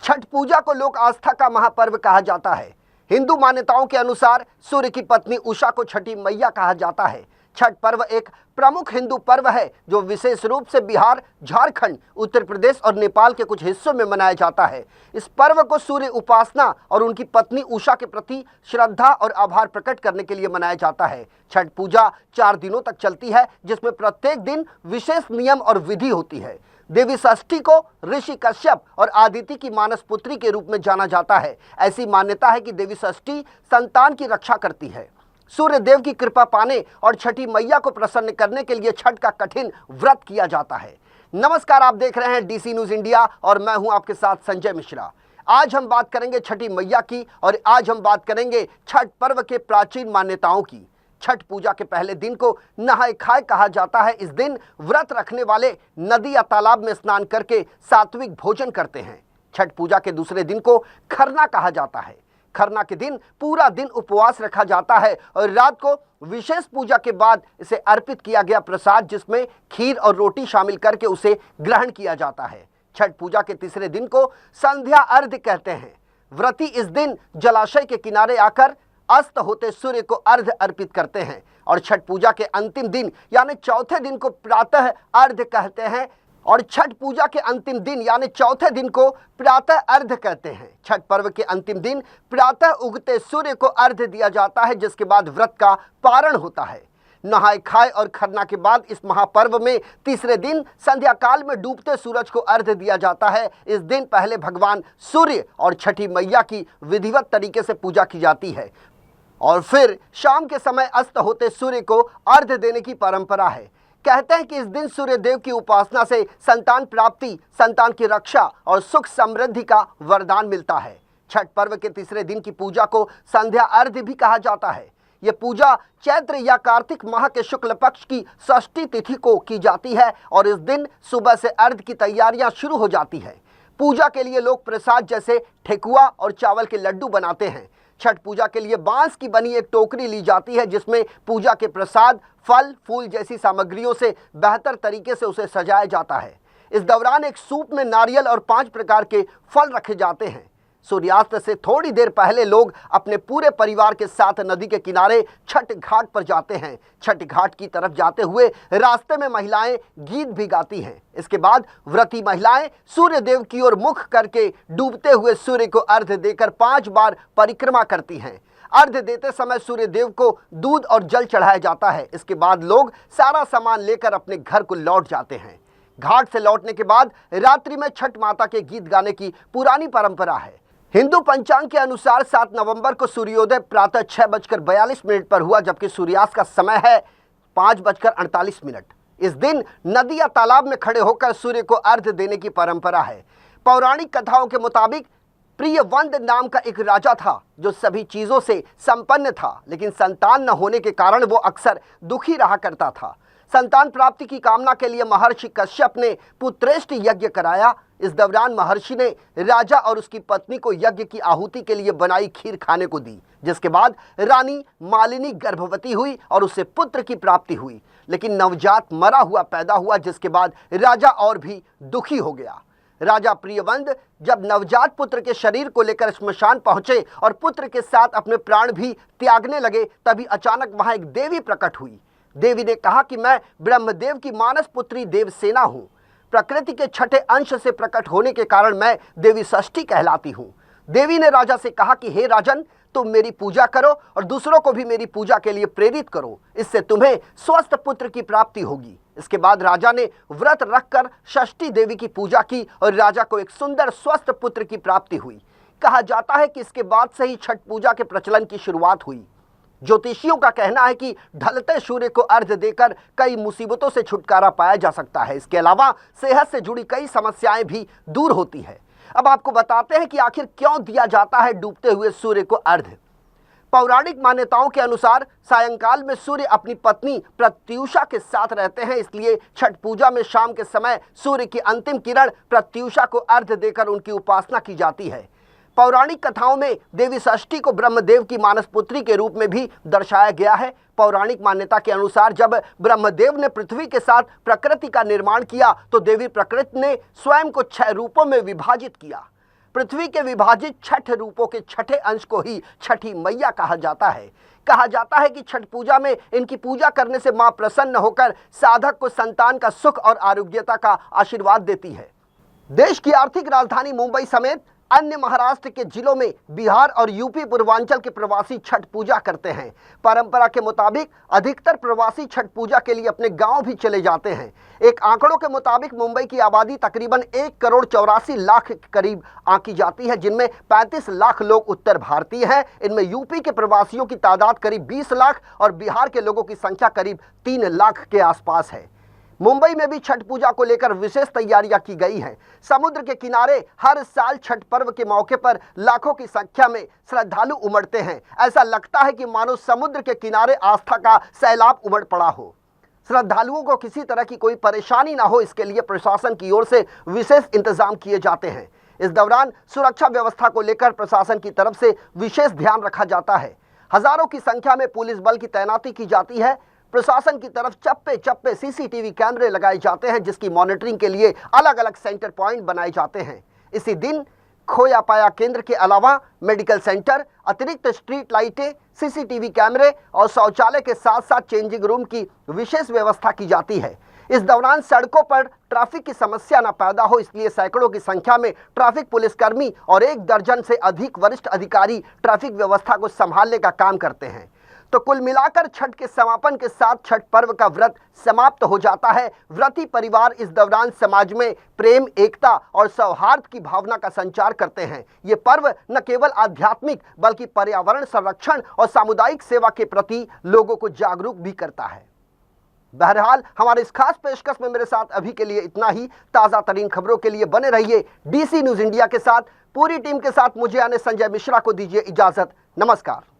छठ पूजा को लोक आस्था का महापर्व कहा जाता है। हिंदू मान्यताओं के अनुसार सूर्य की पत्नी उषा को छठी मैया कहा जाता है। छठ पर्व एक प्रमुख हिंदू पर्व है जो विशेष रूप से बिहार, झारखंड, उत्तर प्रदेश और नेपाल के कुछ हिस्सों में मनाया जाता है। इस पर्व को सूर्य उपासना और उनकी पत्नी उषा के प्रति श्रद्धा और आभार प्रकट करने के लिए मनाया जाता है। छठ पूजा 4 दिनों तक चलती है, जिसमें प्रत्येक दिन विशेष नियम और विधि होती है। देवी षष्ठी को ऋषि कश्यप और आदिति की मानस पुत्री के रूप में जाना जाता है। ऐसी मान्यता है कि देवी षष्ठी संतान की रक्षा करती है। सूर्य देव की कृपा पाने और छठी मैया को प्रसन्न करने के लिए छठ का कठिन व्रत किया जाता है। नमस्कार, आप देख रहे हैं डीसी न्यूज इंडिया और मैं हूं आपके साथ संजय मिश्रा। आज हम बात करेंगे छठी मैया की और आज हम बात करेंगे छठ पर्व के प्राचीन मान्यताओं की। छठ पूजा के पहले दिन को नहाय खाए कहा जाता है। इस दिन व्रत रखने वाले नदी या तालाब में स्नान करके सात्विक भोजन करते हैं। छठ पूजा के दूसरे दिन को खरना कहा जाता है। खरना के दिन पूरा दिन उपवास रखा जाता है और रात को विशेष पूजा के बाद इसे अर्पित किया गया प्रसाद, जिसमें खीर और रोटी शामिल करके उसे ग्रहण किया जाता है। छठ पूजा के तीसरे दिन को संध्या अर्घ्य कहते हैं। व्रती इस दिन जलाशय के किनारे आकर अस्त होते सूर्य को अर्घ्य अर्पित करते हैं और छठ पूजा के अंतिम दिन यानी चौथे दिन को प्रातः अर्घ्य कहते हैं और छठ पूजा के अंतिम दिन यानी चौथे दिन को प्रातः अर्घ्य कहते हैं। छठ पर्व के अंतिम दिन प्रातः उगते सूर्य को अर्घ्य दिया जाता है, जिसके बाद व्रत का पारण होता है। नहाय खाए और खरना के बाद इस महापर्व में तीसरे दिन संध्या काल में डूबते सूरज को अर्घ्य दिया जाता है। इस दिन पहले भगवान सूर्य और छठी मैया की विधिवत तरीके से पूजा की जाती है और फिर शाम के समय अस्त होते सूर्य को अर्घ्य देने की परंपरा है। कहते हैं कि इस दिन सूर्य देव की उपासना से संतान प्राप्ति, संतान की रक्षा और सुख समृद्धि का वरदान मिलता है। छठ पर्व के तीसरे दिन की पूजा को संध्या अर्घ्य भी कहा जाता है। यह पूजा चैत्र या कार्तिक माह के शुक्ल पक्ष की षष्ठी तिथि को की जाती है और इस दिन सुबह से अर्घ्य की तैयारियां शुरू हो जाती है। पूजा के लिए लोग प्रसाद जैसे ठेकुआ और चावल के लड्डू बनाते हैं। छठ पूजा के लिए बांस की बनी एक टोकरी ली जाती है, जिसमें पूजा के प्रसाद, फल, फूल जैसी सामग्रियों से बेहतर तरीके से उसे सजाया जाता है। इस दौरान एक सूप में नारियल और 5 प्रकार के फल रखे जाते हैं। सूर्यास्त से थोड़ी देर पहले लोग अपने पूरे परिवार के साथ नदी के किनारे छठ घाट पर जाते हैं। छठ घाट की तरफ जाते हुए रास्ते में महिलाएं गीत भी गाती हैं। इसके बाद व्रती महिलाएं सूर्य देव की ओर मुख करके डूबते हुए सूर्य को अर्घ्य देकर 5 बार परिक्रमा करती हैं। अर्घ्य देते समय सूर्य देव को दूध और जल चढ़ाया जाता है। इसके बाद लोग सारा सामान लेकर अपने घर को लौट जाते हैं। घाट से लौटने के बाद रात्रि में छठ माता के गीत गाने की पुरानी परंपरा है। हिंदू पंचांग के अनुसार 7 नवंबर को सूर्योदय प्रातः 6:42 पर हुआ, जबकि सूर्यास्त का समय है 5:48। इस दिन नदी या तालाब में खड़े होकर सूर्य को अर्घ्य देने की परंपरा है। पौराणिक कथाओं के मुताबिक प्रियवंद नाम का एक राजा था जो सभी चीजों से संपन्न था, लेकिन संतान न होने के कारण वो अक्सर दुखी रहा करता था। संतान प्राप्ति की कामना के लिए महर्षि कश्यप ने पुत्रेष्टि यज्ञ कराया। इस दौरान महर्षि ने राजा और उसकी पत्नी को यज्ञ की आहुति के लिए बनाई खीर खाने को दी, जिसके बाद रानी मालिनी गर्भवती हुई और उसे पुत्र की प्राप्ति हुई, लेकिन नवजात मरा हुआ पैदा हुआ, जिसके बाद राजा और भी दुखी हो गया। राजा प्रियवंद जब नवजात पुत्र के शरीर को लेकर श्मशान पहुंचे और पुत्र के साथ अपने प्राण भी त्यागने लगे, तभी अचानक वहां एक देवी प्रकट हुई। देवी ने कहा कि मैं ब्रह्मदेव की मानस पुत्री देवसेना हूँ। प्रकृति के छठे अंश से प्रकट होने के कारण मैं देवी षष्ठी कहलाती हूँ। देवी ने राजा से कहा कि हे राजन, तुम मेरी पूजा करो और दूसरों को भी मेरी पूजा के लिए प्रेरित करो, इससे तुम्हें स्वस्थ पुत्र की प्राप्ति होगी। इसके बाद राजा ने व्रत रखकर षष्ठी देवी की पूजा की और राजा को एक सुंदर स्वस्थ पुत्र की प्राप्ति हुई। कहा जाता है कि इसके बाद से ही छठ पूजा के प्रचलन की शुरुआत हुई। ज्योतिषियों का कहना है कि ढलते सूर्य को अर्घ्य देकर कई मुसीबतों से छुटकारा पाया जा सकता है। इसके अलावा सेहत से जुड़ी कई समस्याएं भी दूर होती है। अब आपको बताते हैं कि आखिर क्यों दिया जाता है डूबते हुए सूर्य को अर्घ्य। पौराणिक मान्यताओं के अनुसार सायंकाल में सूर्य अपनी पत्नी प्रत्यूषा के साथ रहते हैं, इसलिए छठ पूजा में शाम के समय सूर्य की अंतिम किरण प्रत्यूषा को अर्घ्य देकर उनकी उपासना की जाती है। पौराणिक कथाओं में देवी षष्ठी को ब्रह्मदेव की मानस पुत्री के रूप में भी दर्शाया गया है। पौराणिक मान्यता के अनुसार जब ब्रह्मदेव ने पृथ्वी के साथ प्रकृति का निर्माण किया तो देवी प्रकृति ने स्वयं को 6 रूपों में विभाजित किया। पृथ्वी के विभाजित 6 रूपों के 6ठे अंश को ही छठी मैया कहा जाता है। कहा जाता है कि छठ पूजा में इनकी पूजा करने से मां प्रसन्न होकर साधक को संतान का सुख और आरोग्यता का आशीर्वाद देती है। देश की आर्थिक राजधानी मुंबई समेत अन्य महाराष्ट्र के जिलों में बिहार और यूपी पूर्वांचल के प्रवासी छठ पूजा करते हैं। परंपरा के मुताबिक अधिकतर प्रवासी छठ पूजा के लिए अपने गांव भी चले जाते हैं। एक आंकड़ों के मुताबिक मुंबई की आबादी तकरीबन 1,84,00,000 के करीब आंकी जाती है, जिनमें 35 लाख लोग उत्तर भारतीय हैं। इनमें यूपी के प्रवासियों की तादाद करीब 20 लाख और बिहार के लोगों की संख्या करीब 3 लाख के आसपास है। मुंबई में भी छठ पूजा को लेकर विशेष तैयारियां की गई हैं। समुद्र के किनारे हर साल छठ पर्व के मौके पर लाखों की संख्या में श्रद्धालु उमड़ते हैं। ऐसा लगता है कि मानो समुद्र के किनारे आस्था का सैलाब उमड़ पड़ा हो। श्रद्धालुओं को किसी तरह की कोई परेशानी ना हो, इसके लिए प्रशासन की ओर से विशेष इंतजाम किए जाते हैं। इस दौरान सुरक्षा व्यवस्था को लेकर प्रशासन की तरफ से विशेष ध्यान रखा जाता है। हजारों की संख्या में पुलिस बल की तैनाती की जाती है। प्रशासन की तरफ चप्पे चप्पे सीसीटीवी कैमरे लगाए जाते हैं, जिसकी मॉनिटरिंग के लिए अलग अलग सेंटर पॉइंट बनाए जाते हैं। इसी दिन खोया पाया केंद्र के अलावा मेडिकल सेंटर, अतिरिक्त स्ट्रीट लाइटें, सीसीटीवी कैमरे और शौचालय के साथ साथ चेंजिंग रूम की विशेष व्यवस्था की जाती है। इस दौरान सड़कों पर ट्रैफिक की समस्या न पैदा हो, इसलिए सैकड़ों की संख्या में ट्रैफिक पुलिसकर्मी और 1 दर्जन से अधिक वरिष्ठ अधिकारी ट्रैफिक व्यवस्था को संभालने का काम करते हैं। तो कुल मिलाकर छठ के समापन के साथ छठ पर्व का व्रत समाप्त हो जाता है। व्रती परिवार इस दौरान समाज में प्रेम, एकता और सौहार्द की भावना का संचार करते हैं। ये पर्व न केवल आध्यात्मिक बल्कि पर्यावरण संरक्षण और सामुदायिक सेवा के प्रति लोगों को जागरूक भी करता है। बहरहाल हमारे इस खास पेशकश में मेरे साथ अभी के लिए इतना ही। ताज़ा तरीन खबरों के लिए बने रहिए DC न्यूज़ इंडिया के साथ। पूरी टीम के साथ मुझे यानी संजय मिश्रा को दीजिए इजाज़त। नमस्कार।